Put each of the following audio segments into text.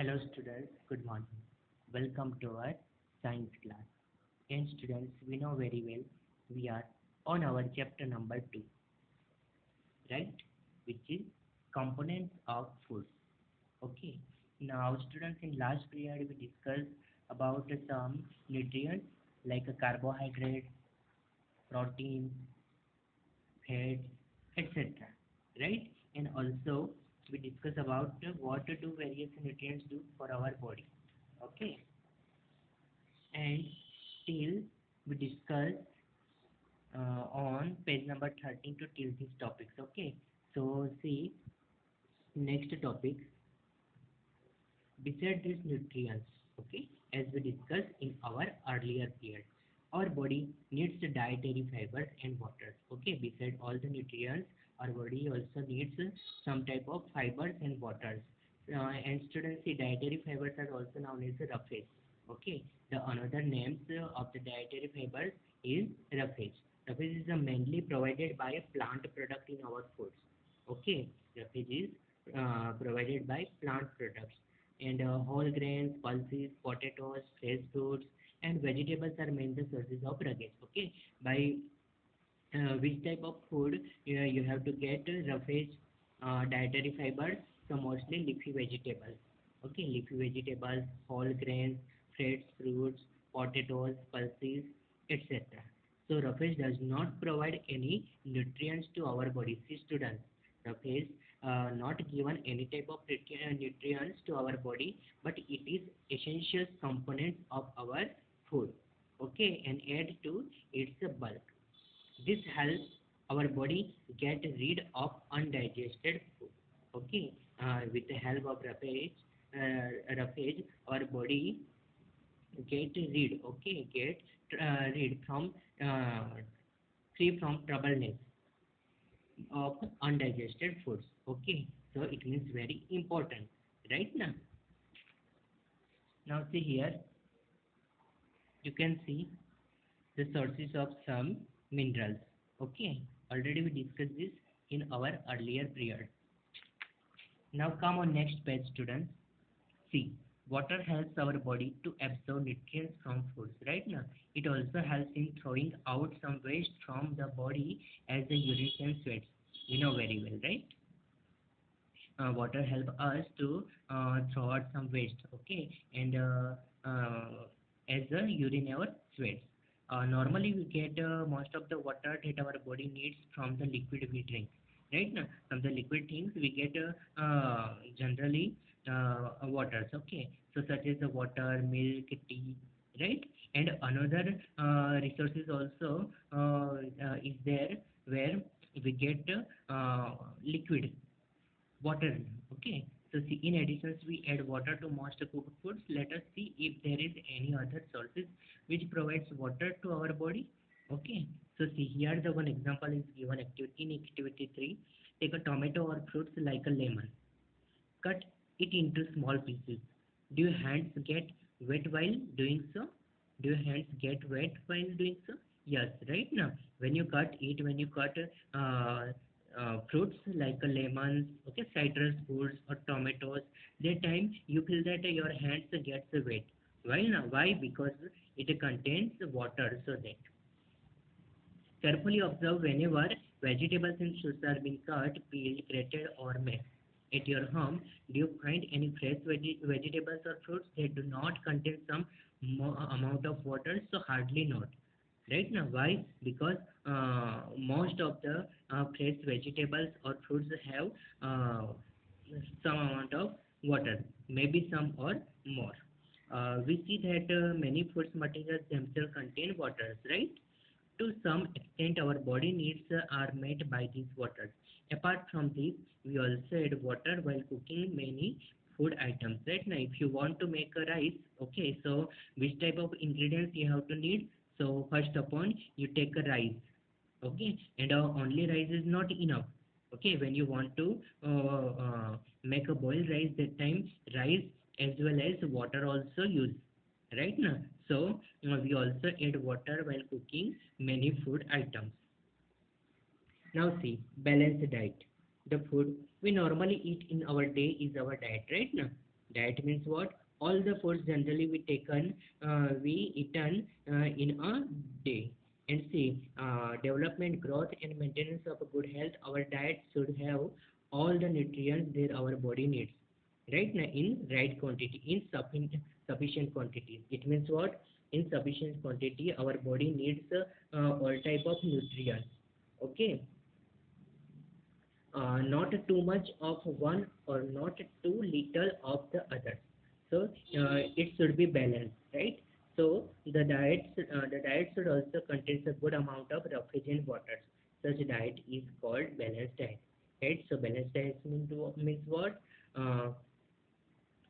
Hello students, good morning. Welcome to our science class. And students, we know very well we are on our chapter number 2, right? Which is components of food. Okay. Now students, in last period we discussed about some nutrients like a carbohydrate, protein, fats, etc. Right? And also we discuss about what do various nutrients do for our body. Okay. And till we discuss on page number 13 to till these topics. Okay, so see, next topic, beside these nutrients. Okay, as we discussed in our earlier period, our body needs the dietary fibers and waters. Okay, beside all the nutrients, our body also needs some type of fibers and waters. And students, see, dietary fibers are also known as roughage. Okay, the another names of the dietary fibers is roughage. Roughage is mainly provided by a plant product in our foods. Okay, roughage is provided by plant products. And whole grains, pulses, potatoes, fresh fruits, and vegetables are main the sources of roughage. Okay, by which type of food you have to get roughage dietary fibers, so mostly leafy vegetables. Okay, leafy vegetables, whole grains, fresh fruits, potatoes, pulses, etc. So roughage does not provide any nutrients to our body. See students, roughage not given any type of nutrients to our body, but it is essential component of our food. Okay, and add to its bulk. This helps our body get rid of undigested food. Okay, with the help of roughage, our body get rid. Okay, get rid from free from troubleness of undigested foods. Okay, so it means very important, right now. Now see here, you can see the sources of some minerals. Okay, already we discussed this in our earlier period. Now come on next page students. See, water helps our body to absorb nutrients from foods, right now. It also helps in throwing out some waste from the body as the urine and sweats. We know very well, right? Water help us to throw out some waste. Okay, and as the urine or sweats. Normally we get most of the water that our body needs from the liquid we drink, right now. From the liquid things we get generally waters. Okay, so such as the water, milk, tea, right? And another resources also is there where we get liquid water. Okay, so see, in addition we add water to most cooked foods. Let us see if there is any other sources which provides water to our body. Okay, so see here the one example is given activity in activity 3. Take a tomato or fruits like a lemon, cut it into small pieces. Do your hands get wet while doing so? Do your hands get wet while doing so? Yes, right now. When you cut it, when you cut fruits like lemons, okay, citrus fruits or tomatoes, that time you feel that your hands gets wet. Why now? Why? Because it contains water. So that carefully observe whenever vegetables and fruits are being cut, peeled, grated, or mashed. At your home, do you find any fresh vegetables or fruits that do not contain some amount of water? So hardly not. Right now, why? Because most of the fresh vegetables or fruits have some amount of water, maybe some or more. We see that many foods materials themselves contain waters, right? To some extent, our body needs are met by these waters. Apart from this, we also add water while cooking many food items. Right now, if you want to make a rice, okay, so which type of ingredients you have to need? So first upon, you take a rice, okay, and only rice is not enough. Okay, when you want to make a boiled rice, that time rice as well as water also use, right now. So we also add water while cooking many food items. Now see, balanced diet. The food we normally eat in our day is our diet, right now. Diet means what? All the foods generally we eaten in a day. And see, development, growth, and maintenance of a good health. Our diet should have all the nutrients that our body needs, right? Now, in right quantity, in sufficient quantities. It means what? In sufficient quantity, our body needs all type of nutrients. Okay, not too much of one or not too little of the other. So it should be balanced, right? So the diet should also contain a good amount of refrigerant waters. Such diet is called balanced diet, right? So balanced diet means what?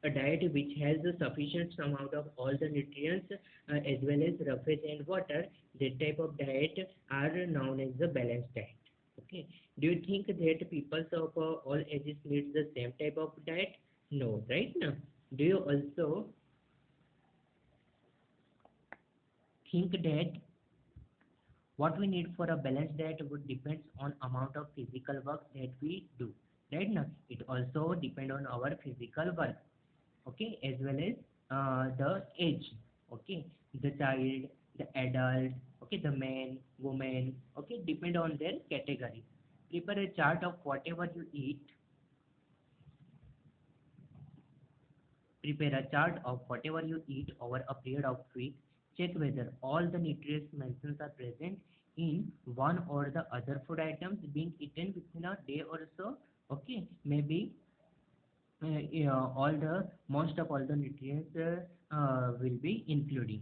A diet which has a sufficient amount of all the nutrients as well as refrigerant water. That type of diet are known as the balanced diet. Okay. Do you think that people of all ages need the same type of diet? No, right? Now, do you also think that what we need for a balanced diet would depends on amount of physical work that we do, right? Now, it also depend on our physical work, okay, as well as the age, okay, the child, the adult, okay, the man, woman, okay, depend on their category. Prepare a chart of whatever you eat. Prepare a chart of whatever you eat over a period of week. Check whether all the nutrients mentioned are present in one or the other food items being eaten within a day or so. Okay, maybe yeah, all the most of all the nutrients will be including.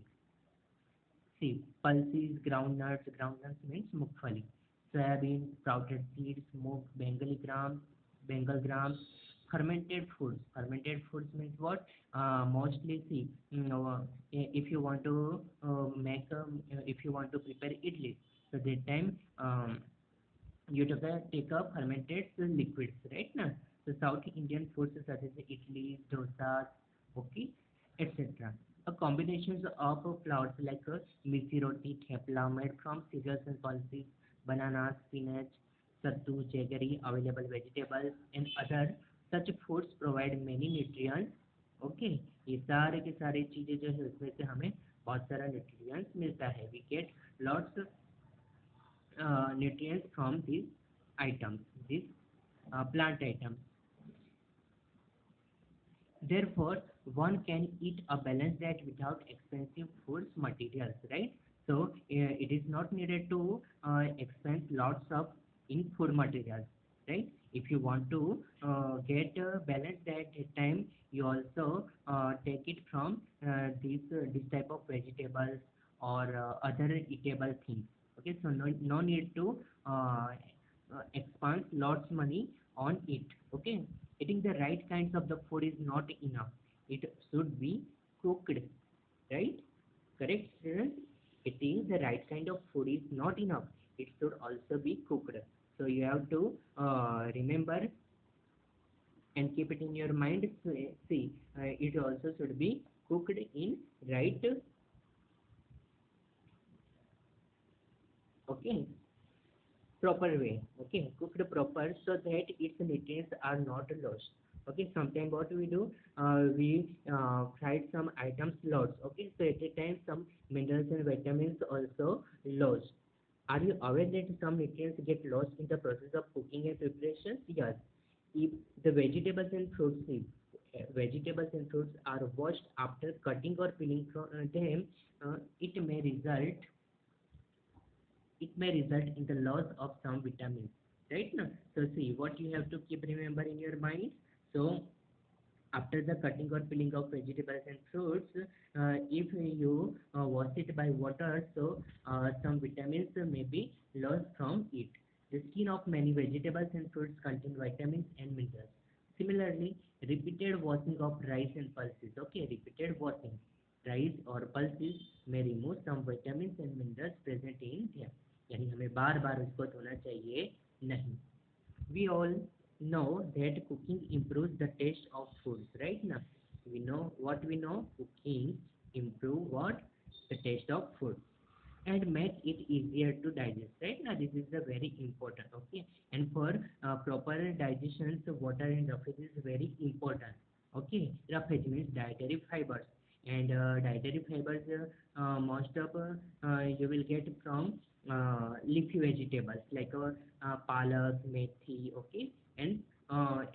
See, pulses, groundnuts means mukfali, soybean, sprouted seeds, mung, Bengal grams, fermented foods means what? Mostly see, if you want to if you want to prepare idli, so that time you take up fermented liquids, right? Now, so South Indian foods such as idli, dosa, okay, etc. A combinations of flours like misi roti, thepla made from cereals and pulses, bananas, spinach, sattu, jaggery, available vegetables, and other such foods provide many nutrients. Okay, ये सारे के सारे चीजें जो है उसमें से हमें बहुत सारा nutrients मिलता है. We get lots nutrients from these items, these plant items. Therefore, one can eat a balanced diet without expensive foods materials, right? So it is not needed to expend lots of in food materials, right? If you want to get a balanced diet at time, you also take it from this type of vegetables or other eatable things. Okay, so no need to expand lots money on it. Okay, eating the right kinds of the food is not enough. It should be cooked, right? Correct, students? Eating the right kind of food is not enough. It should also be cooked. So you have to remember and keep it in your mind. So, see, it also should be cooked in right, okay, proper way. Okay, cooked proper so that its nutrients are not lost. Okay, sometimes what we do, we fried some items lost. Okay, so at a time some minerals and vitamins also lost. Are you aware that some nutrients get lost in the process of cooking and preparation? Yes. If the vegetables and fruits are washed after cutting or peeling from them, it may result in the loss of some vitamins, right now? So see, what you have to keep remember in your mind. So after the cutting or peeling of vegetables and fruits, if you wash it by water, so some vitamins may be lost from it. The skin of many vegetables and fruits contain vitamins and minerals. Similarly, repeated washing of rice and pulses, okay, repeated washing rice or pulses may remove some vitamins and minerals present in them. यानी हमें बार बार उसको धोना चाहिए नहीं. We all know that cooking improves the taste of foods, right? Now we know cooking improve what? The taste of food and make it easier to digest, right? Now this is the very important. Okay, and for proper digestion, so water and liquid is very important. Okay, roughage means dietary fibers, and dietary fibers most of you will get from leafy vegetables like palak, methi, okay, and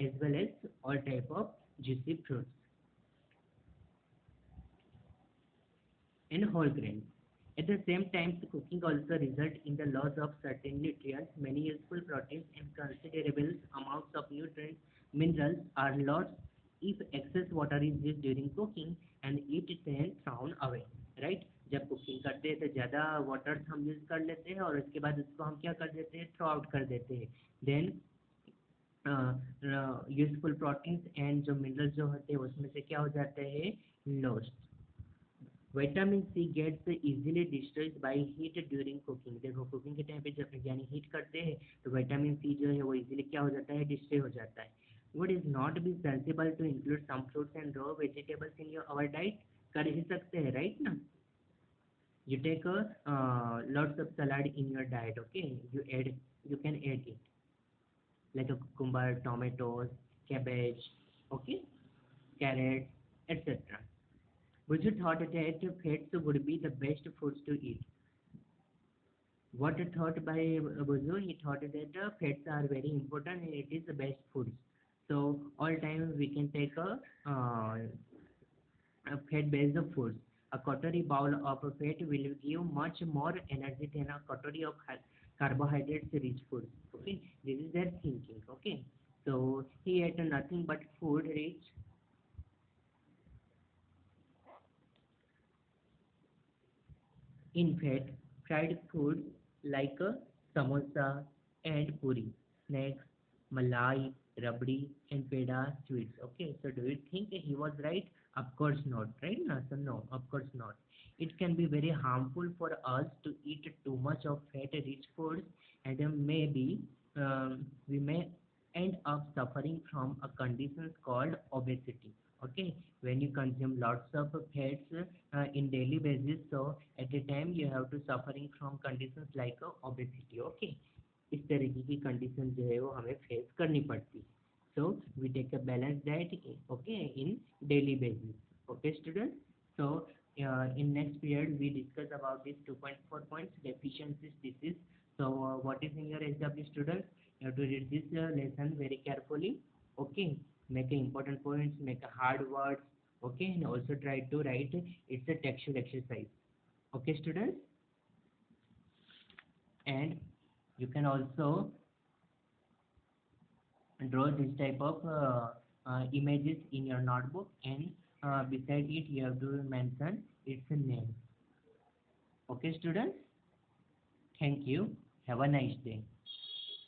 as well as all type of juicy fruits and whole grains. At the same time, the cooking also results in the loss of certain nutrients. Many useful proteins and considerable amounts of nutrients, minerals are lost if excess water is used during cooking and it is then thrown away. Right? जब cooking करते हैं तो ज़्यादा water हम use कर लेते हैं और उसके बाद उसको हम क्या कर देते हैं, थ्रो आउट कर देते हैं. देन यूजफुल प्रोटीन्स एंड जो मिनरल्स जो होते हैं उसमें से क्या हो जाते हैं, lost. Vitamin C gets easily destroyed by heat during cooking. देखो कुकिंग के टाइम पे जब यानी हीट करते हैं तो विटामिन सी जो है वो इजीली क्या हो जाता है, डिस्ट्रॉय हो जाता है. Would is not be sensible to include some fruits and raw vegetables in your our diet. कर ही सकते हैं, राइट ना. You take a lots of salad in your diet, okay, you can add it like a cucumber, tomatoes, cabbage, okay, carrots, etc. Buju thought that fats would be the best foods to eat. What thought by Buju? He thought that fats are very important and it is the best foods. So all time we can take a fat-based foods. A calorie bowl of fat will give much more energy than a calorie of carbohydrates-rich foods. Okay, this is their thinking. Okay, so he ate nothing but food rich in fat, fried foods like samosa and puri, snacks, malai, rabdi, and peda sweets. Okay, so do you think he was right? Of course not, right? No, so no, of course not. It can be very harmful for us to eat too much of fat-rich foods, and maybe we may end up suffering from a condition called obesity. Okay, when you consume lots of fats in daily basis, so at a time you have to suffering from conditions like obesity. Okay, इस तरीके की condition जो है वो हमें face करनी पड़ती है. So we take a balanced diet, okay, in daily basis. Okay, students. So in next period we discuss about these 2.4 points, deficiencies, disease. So what is in your SW, students? You have to read this lesson very carefully. Okay, make important points, make a hard words. Okay, and also try to write it's a textual exercise. Okay, students. And you can also draw this type of images in your notebook, and beside it you have to mention its name. Okay, students. Thank you. Have a nice day.